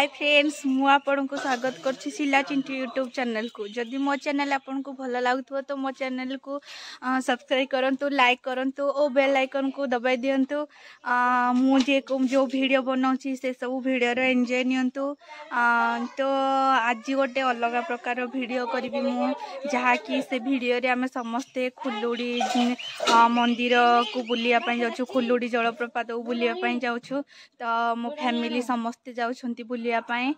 Hi friends मु आपन को स्वागत करछि शिला चिंटू यूट्यूब चैनल को। जदि मो चैनल आपन को भल लागुथो तो मो चैनल को सब्सक्राइब करंतु, लाइक करंतु और बेल आइकन को दबाई दियंतु। मु जे जो वीडियो बनाउछि से सब वीडियो रो एंजॉय नियंतु। तो आज गोटे अलग प्रकार वीडियो करबी मु, जहा कि से वीडियो रे हमें समस्ते खुलुड़ी मंदिर को बुलिया पई जाउछु, खुलुड़ी जलप्रपात को बुलिया पई जाउछु। तो मो फैमिली समस्ते जाउछंती बुलिया पाए।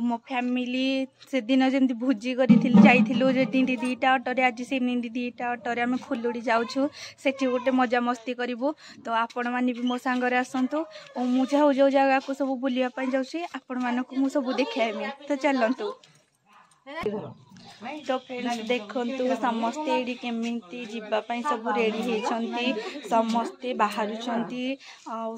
मो फैमिली से दिन जमी भोजी करूँ दीटा अटोरे, आज से दीटा अटोरे आम खुलुड़ी जाऊँ, से गोटे मजा मस्ती करूँ। तो आपण मैंने भी मो सांगरे आसतु और मुझे जो जगह को सब बुलायापी जाऊँगी आपण मानक मुझे सब देखाइमी। तो चलतु। तो फ्रेंड्स देखंतु समस्ते एडी केमिति जीवाई सब रेडी होती, समस्ते बाहर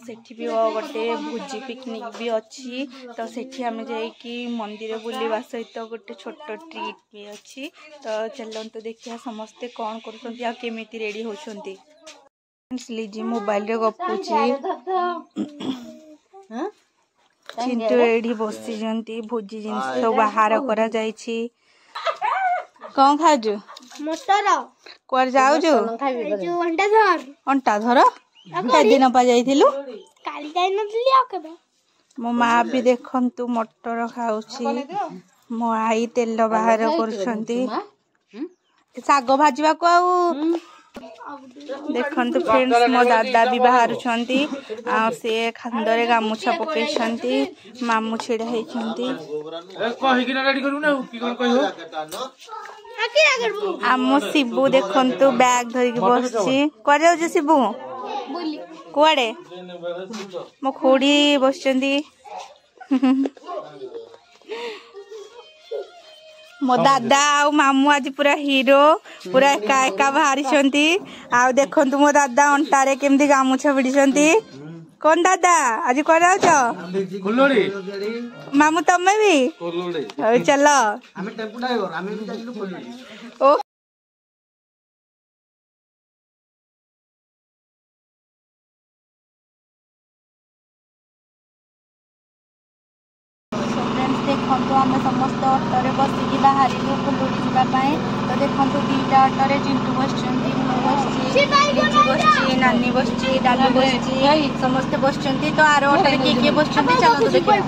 सेठी भी गोटे भोजी पिकनिक भी अच्छी। तो सेठी आम जाइकी मंदिर बुलवा सहित गोटे छोट ट्रिट भी अच्छी। तो चलतु देखिया समस्ते कौन करमिति रेडी होती। लीजी मोबाइल रे गपुची, चिंटू एडी बसी भोजी जिनस सब बाहर करा जाइछि। कौन खाजु मटर कुआर जाउजु अंटा धर के दिन पा जाइथिलु काली जाई नथली आ केबे। मो मां भी देखंतु मटर खाउछि, मो आई तेल बाहर करछंती साग भाजवा को। आउ देखंतु फ्रेंड्स मो दादा भी बाहर छंती, आ से खांदरे गामुछा पकेछंती, मामू छिड़ा हेछंती। कहि कि रेडी करू ना की कोन कहियो। आमो शिबू देखंतु बैग धरि के बसछि। कर जाउ शिबू बोली कुआडे मो खोडी बसचंदी। मो दादा आ मामू आज पूरा हीरो, पूरा एका एका बाहरी छंती। आ देखंतु मो दादा अंटारे केमदी गामुछा भिडिछंती। कौन दादा आज कर खुलुड़ी मामू तमे भी चल ओ। देखो आम समस्त अटोरे बसिकी बाहर खुलुड़ी जावाई। तो देखो दीटा अटोरे चिंटू बसुँच, बस नानी बस डाली बस समस्ते बस। तो आर अटोरे किए बस चलते देखिए।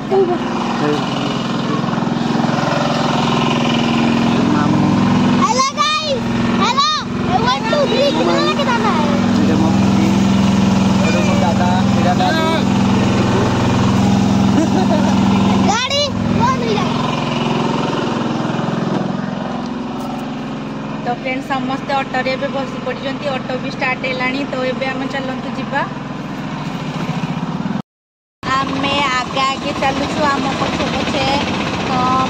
तो फ्रेंड समस्ते ऑटोरे बसी पड़ी, ऑटो भी स्टार्ट है। तो ये आम चलतु जीवा, आम आगे आगे चलुचु आम पछे पछे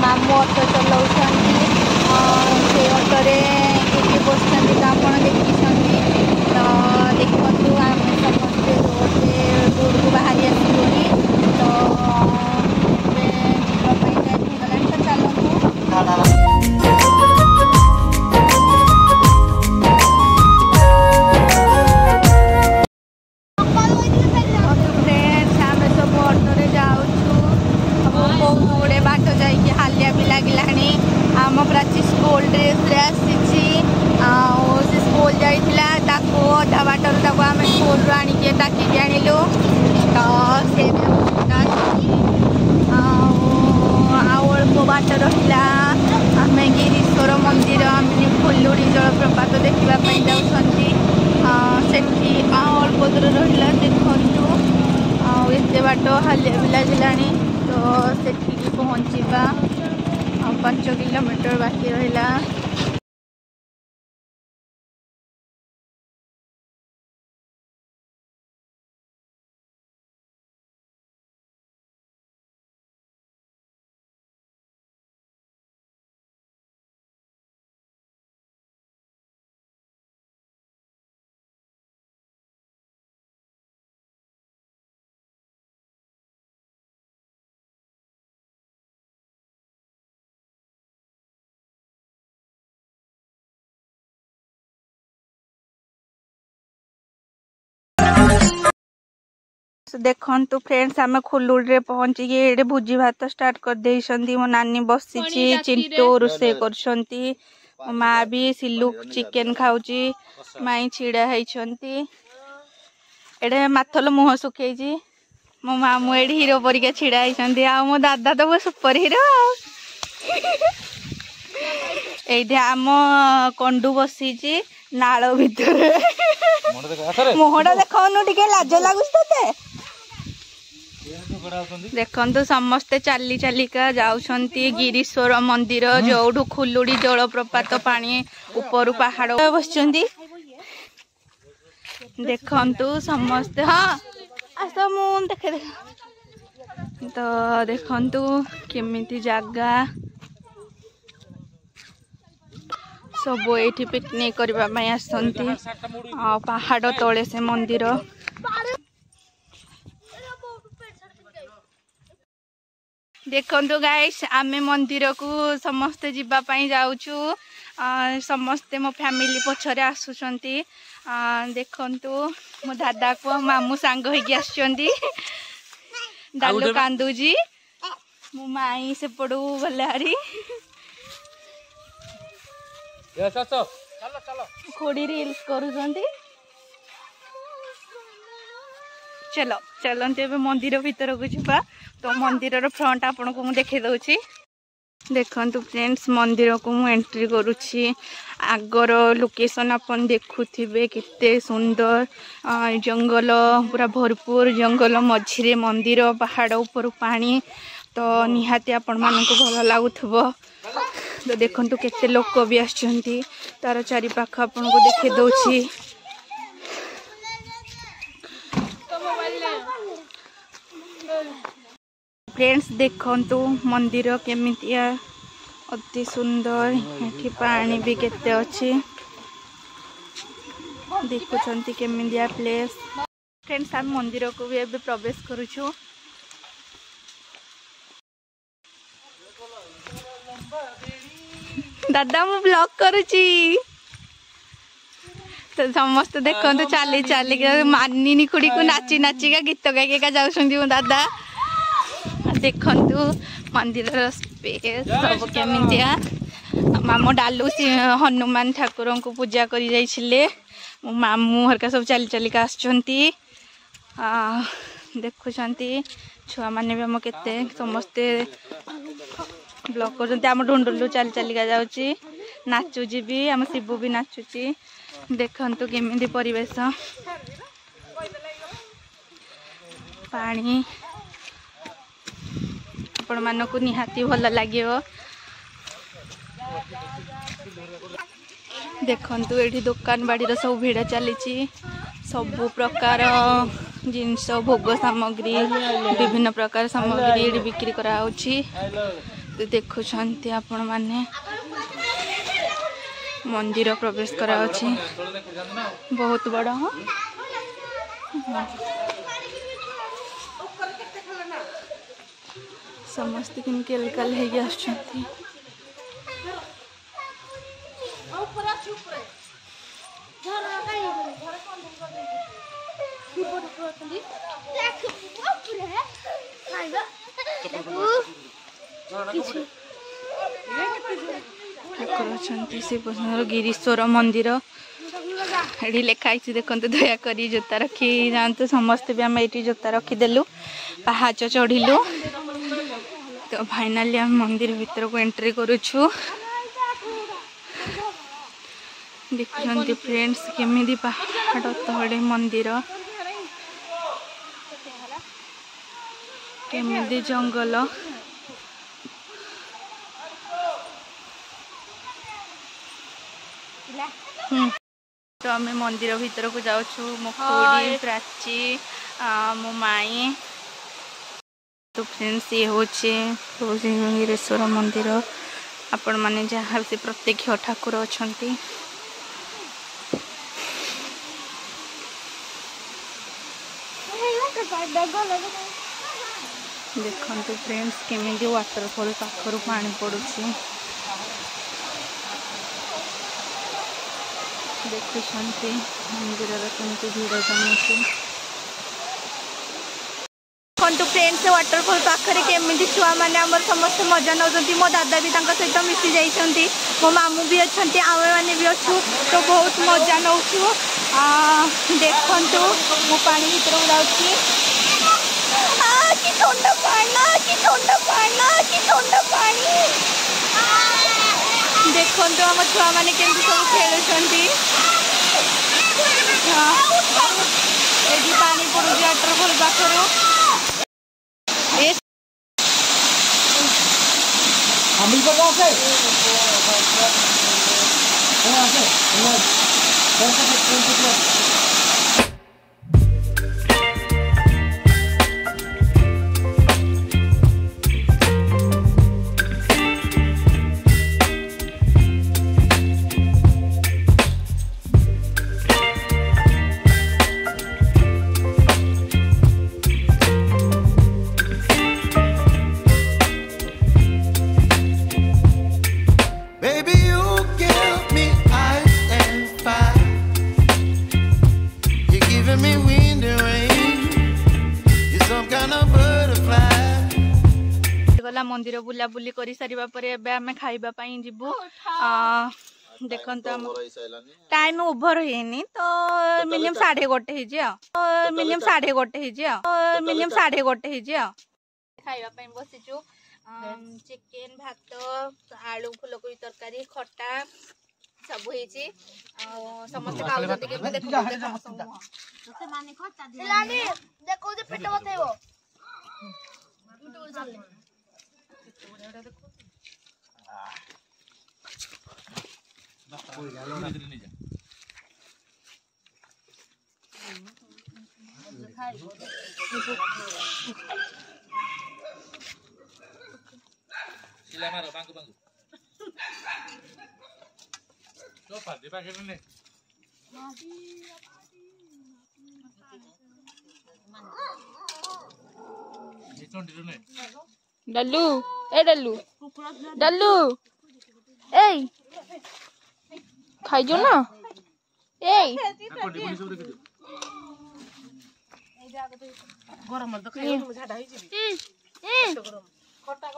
मामू ऑटो चलाऊँ। से ऑटोरे किए बस तो आप देखी। तो देखु आम समस्ते रोड को बाहरी आसलुनी। तो टाइम हो गला। तो आम प्राची स्कूल ड्रेस रे आसी स्कूल जाइला अधा बाटर आम स्कूल आनिके डाकिक आणलु। तो से अल्प बाट रहा आम गिरीश्वर मंदिर खुलुड़ी जलप्रपात देखापी जाऊँगी। सेठी अल्प दूर रहा देखु एत बाट हालिया भी लगे। तो सेठी पहुँचवा 5 किलोमीटर बाकी रहा। देखंतु फ्रेंड्स आम खुलुड़ी पहुँचिकी ये भोजी भात स्टार्ट कर देइछंती। मो नानी बसी चिंटू रोसे कर माँ भी सिलु चिकेन खाऊची माई छिड़ा होती एडे माथल मुह सुखई मो मामू एडी हीरो परिका छिड़ा होती आ मो दादा तो वो सुपर हीरो ये आम कंडू बसी नाल भितर मुहटा देखनु टिके लाज लगुच ते देखंतु समस्ते चाली चालिका जाउछंती गिरीश्वर मंदिर जोठू खुलुड़ी जलप्रपात पानी ऊपर पहाड़ बसचंती देखंतु समस्ते। हाँ आस मु देखे तो देखंतु केमिति जागा सब ये पिकनिक करने आसंती पहाड़ तले से मंदिर देखंतु गाइस आमे मंदिर को समस्ते जीवाई जाऊचु समस्ते मो फैमिली पछरे आसुचंती देखंतु मो दादा को मामू सांग होइकी आसचंती डालू कांदूजी मो माई से पड़ू गलारी खोड़ी रील्स करूचंती चलो चलते ए मंदिर भीतर को जा तो मंदिर फ्रंट आपन को देखे दउची देखंतु फ्रेंड्स मंदिर को मु एंट्री करुची आगर लोकेशन अपन देखुथिबे किते सुंदर जंगल पूरा भरपूर जंगल मझिरे मंदिर पहाड़ ऊपर पानी तो निहाती आपण मान को भल लागुथबो तो देखंतु केते लोक भी आछंती तार चारि पाख आपन को देखे दउची फ्रेंड्स देखंतु मंदिर केमितिया अति सुंदर एठी पानी भी केते अछि देखुछंती केमितिया प्लेस फ्रेंड्स हम मंदिर को भी एबे प्रवेश करूछु दादा मु ब्लॉग करूची तो समस्त देखंतु चाली चाली मानिनी खुड़ी को नाची नाची का गीत गाइका जाउछंती मो दादा देखंतु मंदिर स्पेस सब केमितिया मामू डालू हनुमान ठाकुर को पूजा करी जाइछिले मो मामू हरका सब चाली चालिका आछंती देखुछंती छुआ माने भी हम केते समस्ते ब्लॉग करछंती हम ढुंडुलू चाली चालिका जाउची नाचुजी भी हम शिबू भी नाचुची देखंतु केमिति परिवेश पानी आपण मानकु निहाती भल लागियो देखंतु एठी दुकान बाड़ी सब भिड़ चली सब प्रकार जिनस भोग सामग्री विभिन्न प्रकार सामग्री एठी बिक्री करा होची तो देखुछंती आपण माने मंदिर प्रवेश करा होची बहुत बड़ा हो समस्त केमिकल है आछंती शिव गिरीश्वर मंदिर ये लिखाई देखते दयाकोरी जोता रखी जातु समस्ते भी आम ये जोता रखीदेलु पहाच चढ़िलु तो फाइनाली हम मंदिर भीतर को एंट्री करुछु देखते फ्रेंड्स केमिदी पहाड़ तले मंदिर केमिदी जंगल तो आम मंदिर भीतर को जाऊँ मो खुड़ी प्राची मो माई तो फ्रेंड्स ये हूँ गिरीश्वर मंदिर आपण मैंने जहाँ से प्रत्यक्ष ठाकुर अच्छा देखते फ्रेंड्स केमी वाटरफॉल पाखर पानी पड़ुची देखुं मंदिर केमती भिड़ जमी फ्रेंड्स वाटरफॉल पाखरे केमी छुआ मैंने आम समस्त मजा नौ मो दादा भी सहित मिसी जाइए मो मामू भी अच्छा आम मैंने भी अच्छु तो बहुत मजा नौ देखु मु पा भर जाऊँगी ठंडा पानी देखु आम छुआ मैंने केमती सब खेलुंट ये पानी पड़ू वाटरफॉल पाखर गला मंदिर बुला बुली कर सारिबा परे एबे आमे खाइबा पई जिबु देखंत टाइम ओवर हेनी तो मिनिमम 1:30 हे जे मिनिमम 1:30 हे जे मिनिमम 1:30 हे जे खाइबा पई बसिचु चिकन भात आलू फुलकोबी तरकारी खट्टा सब होईची समस्त खाउछथि के देखो से माने खट्टा दिलानी देखो जे पेट बथेबो Sila maro bangku lo padi pakai ini डल्लू ए डल्लू डल्लू ए खाई जो ना ए गरम तो खाई झाडा होई जी खट्टा